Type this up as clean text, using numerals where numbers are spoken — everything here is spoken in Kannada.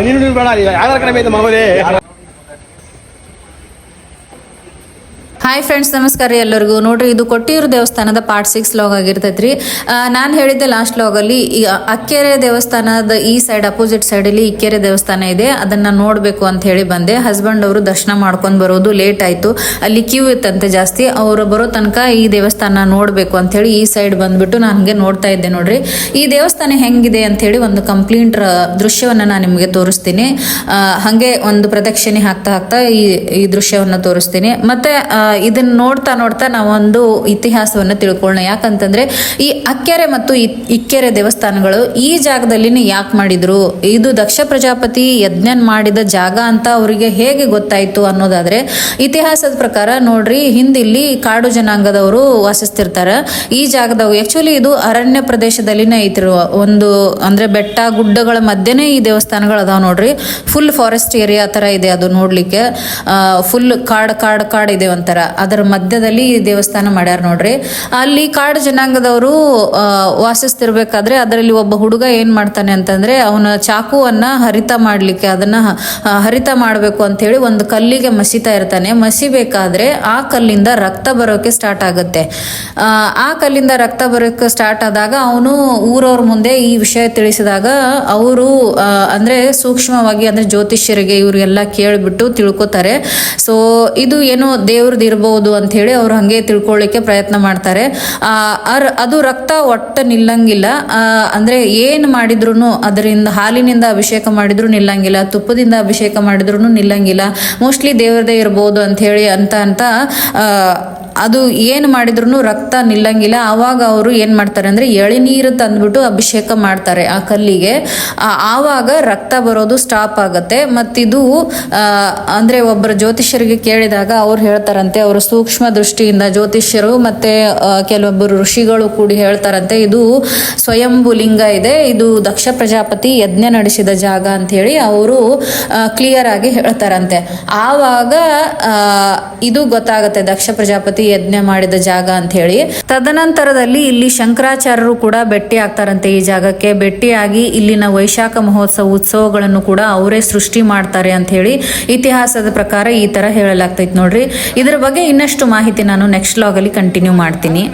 ನೀನು ಬೇಡ ಯಾವ್ದಾರ ಕಡಿಮೆ ಐತೆ ಮಗದೇ. ಹಾಯ್ ಫ್ರೆಂಡ್ಸ್, ನಮಸ್ಕಾರ ರೀ ಎಲ್ಲರಿಗೂ. ನೋಡ್ರಿ, ಇದು ಕೊಟ್ಟಿಯೂರು ದೇವಸ್ಥಾನದ ಪಾರ್ಟ್ 6 ಲಾಗ್ ಆಗಿರ್ತೈತ್ರಿ. ನಾನು ಹೇಳಿದ್ದೆ ಲಾಸ್ಟ್ ಲಾಗಲ್ಲಿ ಅಕ್ಕೆರೆ ದೇವಸ್ಥಾನದ ಈ ಸೈಡ್ ಅಪೋಸಿಟ್ ಸೈಡಲ್ಲಿ ಇಕ್ಕೆರೆ ದೇವಸ್ಥಾನ ಇದೆ, ಅದನ್ನ ನೋಡಬೇಕು ಅಂತ ಹೇಳಿ ಬಂದೆ. ಹಸ್ಬೆಂಡ್ ಅವರು ದರ್ಶನ ಮಾಡ್ಕೊಂಡು ಬರೋದು ಲೇಟ್ ಆಯಿತು, ಅಲ್ಲಿ ಕ್ಯೂ ಇತ್ತಂತೆ ಜಾಸ್ತಿ. ಅವರು ಬರೋ ತನಕ ಈ ದೇವಸ್ಥಾನ ನೋಡಬೇಕು ಅಂತ ಹೇಳಿ ಈ ಸೈಡ್ ಬಂದ್ಬಿಟ್ಟು ನಾನು ಹಂಗೆ ನೋಡ್ತಾ ಇದ್ದೆ. ನೋಡ್ರಿ, ಈ ದೇವಸ್ಥಾನ ಹೆಂಗಿದೆ ಅಂತ ಹೇಳಿ ಒಂದು ಕಂಪ್ಲೀಟ್ ದೃಶ್ಯವನ್ನು ನಾನು ನಿಮಗೆ ತೋರಿಸ್ತೀನಿ. ಹಾಗೆ ಒಂದು ಪ್ರದಕ್ಷಿಣೆ ಹಾಕ್ತಾ ಹಾಕ್ತಾ ಈ ದೃಶ್ಯವನ್ನು ತೋರಿಸ್ತೀನಿ. ಮತ್ತೆ ಇದನ್ನ ನೋಡ್ತಾ ನೋಡ್ತಾ ನಾವೊಂದು ಇತಿಹಾಸವನ್ನು ತಿಳ್ಕೊಳ್ಳೋಣ. ಯಾಕಂತಂದ್ರೆ ಈ ಅಕ್ಕೆರೆ ಮತ್ತು ಇಕ್ಕೆರೆ ದೇವಸ್ಥಾನಗಳು ಈ ಜಾಗದಲ್ಲಿ ಯಾಕೆ ಮಾಡಿದ್ರು, ಇದು ದಕ್ಷ ಪ್ರಜಾಪತಿ ಯಜ್ಞ ಮಾಡಿದ ಜಾಗ ಅಂತ ಅವರಿಗೆ ಹೇಗೆ ಗೊತ್ತಾಯ್ತು ಅನ್ನೋದಾದ್ರೆ, ಇತಿಹಾಸದ ಪ್ರಕಾರ ನೋಡ್ರಿ, ಹಿಂದಿಲ್ಲಿ ಕಾಡು ಜನಾಂಗದವರು ವಾಸಿಸ್ತಿರ್ತಾರ ಈ ಜಾಗದಾಗ. ಆಕ್ಚುಲಿ ಇದು ಅರಣ್ಯ ಪ್ರದೇಶದಲ್ಲಿನೇ ಐತಿರುವ ಒಂದು, ಅಂದ್ರೆ ಬೆಟ್ಟ ಗುಡ್ಡಗಳ ಮಧ್ಯೆನೇ ಈ ದೇವಸ್ಥಾನಗಳು ಅದಾವ ನೋಡ್ರಿ. ಫುಲ್ ಫಾರೆಸ್ಟ್ ಏರಿಯಾ ತರ ಇದೆ ಅದು ನೋಡ್ಲಿಕ್ಕೆ. ಫುಲ್ ಕಾಡ್ ಇದೆ ಒಂಥರ. ಅದರ ಮಧ್ಯದಲ್ಲಿ ಈ ದೇವಸ್ಥಾನ ಮಾಡ್ಯಾರ ನೋಡ್ರಿ. ಅಲ್ಲಿ ಕಾಡು ಜನಾಂಗದವರು ವಾಸಿಸ್ತಿರ್ಬೇಕಾದ್ರೆ ಅದರಲ್ಲಿ ಒಬ್ಬ ಹುಡುಗ ಏನ್ ಮಾಡ್ತಾನೆ ಅಂತಂದ್ರೆ, ಅವನ ಚಾಕುವನ್ನ ಹರಿತ ಮಾಡ್ಲಿಕ್ಕೆ, ಅದನ್ನ ಹರಿತ ಮಾಡ್ಬೇಕು ಅಂತ ಹೇಳಿ ಒಂದು ಕಲ್ಲಿಗೆ ಮಸಿತಾ ಇರ್ತಾನೆ. ಮಸಿಬೇಕಾದ್ರೆ ಆ ಕಲ್ಲಿಂದ ರಕ್ತ ಬರೋಕೆ ಸ್ಟಾರ್ಟ್ ಆಗುತ್ತೆ. ಆ ಕಲ್ಲಿಂದ ರಕ್ತ ಬರೋಕೆ ಸ್ಟಾರ್ಟ್ ಆದಾಗ ಅವನು ಊರವ್ರ ಮುಂದೆ ಈ ವಿಷಯ ತಿಳಿಸಿದಾಗ ಅವರು ಅಂದ್ರೆ ಸೂಕ್ಷ್ಮವಾಗಿ, ಅಂದ್ರೆ ಜ್ಯೋತಿಷ್ಯರಿಗೆ ಇವರೆಲ್ಲ ಕೇಳ್ಬಿಟ್ಟು ತಿಳ್ಕೊತಾರೆ. ಸೊ ಇದು ಏನೋ ದೇವ್ರದ್ದು ಇರಬಹುದು ಅಂತ ಹೇಳಿ ಅವ್ರು ಹಂಗೆ ತಿಳ್ಕೊಳ್ಳಿಕ್ಕೆ ಪ್ರಯತ್ನ ಮಾಡ್ತಾರೆ. ಅದು ರಕ್ತ ಒಟ್ಟ ನಿಲ್ಲಂಗಿಲ್ಲ. ಅಂದ್ರೆ ಏನ್ ಮಾಡಿದ್ರು, ಅದರಿಂದ ಹಾಲಿನಿಂದ ಅಭಿಷೇಕ ಮಾಡಿದ್ರು ನಿಲ್ಲಂಗಿಲ್ಲ, ತುಪ್ಪದಿಂದ ಅಭಿಷೇಕ ಮಾಡಿದ್ರು ನಿಲ್ಲಂಗಿಲ್ಲ. ಮೋಸ್ಟ್ಲಿ ದೇವ್ರದೇ ಇರಬಹುದು ಅಂತ ಹೇಳಿ ಅಂತ ಅದು ಏನು ಮಾಡಿದ್ರು ರಕ್ತ ನಿಲ್ಲಂಗಿಲ್ಲ. ಆವಾಗ ಅವರು ಏನು ಮಾಡ್ತಾರೆ ಅಂದರೆ ಎಳೆನೀರು ತಂದ್ಬಿಟ್ಟು ಅಭಿಷೇಕ ಮಾಡ್ತಾರೆ ಆ ಕಲ್ಲಿಗೆ. ಆವಾಗ ರಕ್ತ ಬರೋದು ಸ್ಟಾಪ್ ಆಗುತ್ತೆ. ಮತ್ತಿದು ಅಂದರೆ ಒಬ್ಬರು ಜ್ಯೋತಿಷ್ಯರಿಗೆ ಕೇಳಿದಾಗ ಅವ್ರು ಹೇಳ್ತಾರಂತೆ, ಅವರು ಸೂಕ್ಷ್ಮ ದೃಷ್ಟಿಯಿಂದ ಜ್ಯೋತಿಷ್ಯರು ಮತ್ತು ಕೆಲವೊಬ್ಬರು ಋಷಿಗಳು ಕೂಡಿ ಹೇಳ್ತಾರಂತೆ, ಇದು ಸ್ವಯಂಭೂ ಲಿಂಗ ಇದೆ, ಇದು ದಕ್ಷ ಪ್ರಜಾಪತಿ ಯಜ್ಞ ನಡೆಸಿದ ಜಾಗ ಅಂತ ಹೇಳಿ ಅವರು ಕ್ಲಿಯರ್ ಆಗಿ ಹೇಳ್ತಾರಂತೆ. ಆವಾಗ ಇದು ಗೊತ್ತಾಗುತ್ತೆ, ದಕ್ಷ ಪ್ರಜಾಪತಿ ಯಜ್ಞ ಮಾಡಿದ ಜಾಗ ಅಂತ ಹೇಳಿ. ತದನಂತರದಲ್ಲಿ ಇಲ್ಲಿ ಶಂಕರಾಚಾರ್ಯರು ಕೂಡ ಭೇಟಿ ಆಗ್ತಾರಂತೆ ಈ ಜಾಗಕ್ಕೆ. ಭೇಟಿಯಾಗಿ ಇಲ್ಲಿನ ವೈಶಾಖ ಮಹೋತ್ಸವ ಉತ್ಸವಗಳನ್ನು ಕೂಡ ಅವರೇ ಸೃಷ್ಟಿ ಮಾಡ್ತಾರೆ ಅಂತ ಹೇಳಿ ಇತಿಹಾಸದ ಪ್ರಕಾರ ಈ ತರ ಹೇಳಲಾಗ್ತೈತಿ ನೋಡ್ರಿ. ಇದ್ರ ಬಗ್ಗೆ ಇನ್ನಷ್ಟು ಮಾಹಿತಿ ನಾನು ನೆಕ್ಸ್ಟ್ ಲಾಗ್ ಅಲ್ಲಿ ಕಂಟಿನ್ಯೂ ಮಾಡ್ತೀನಿ.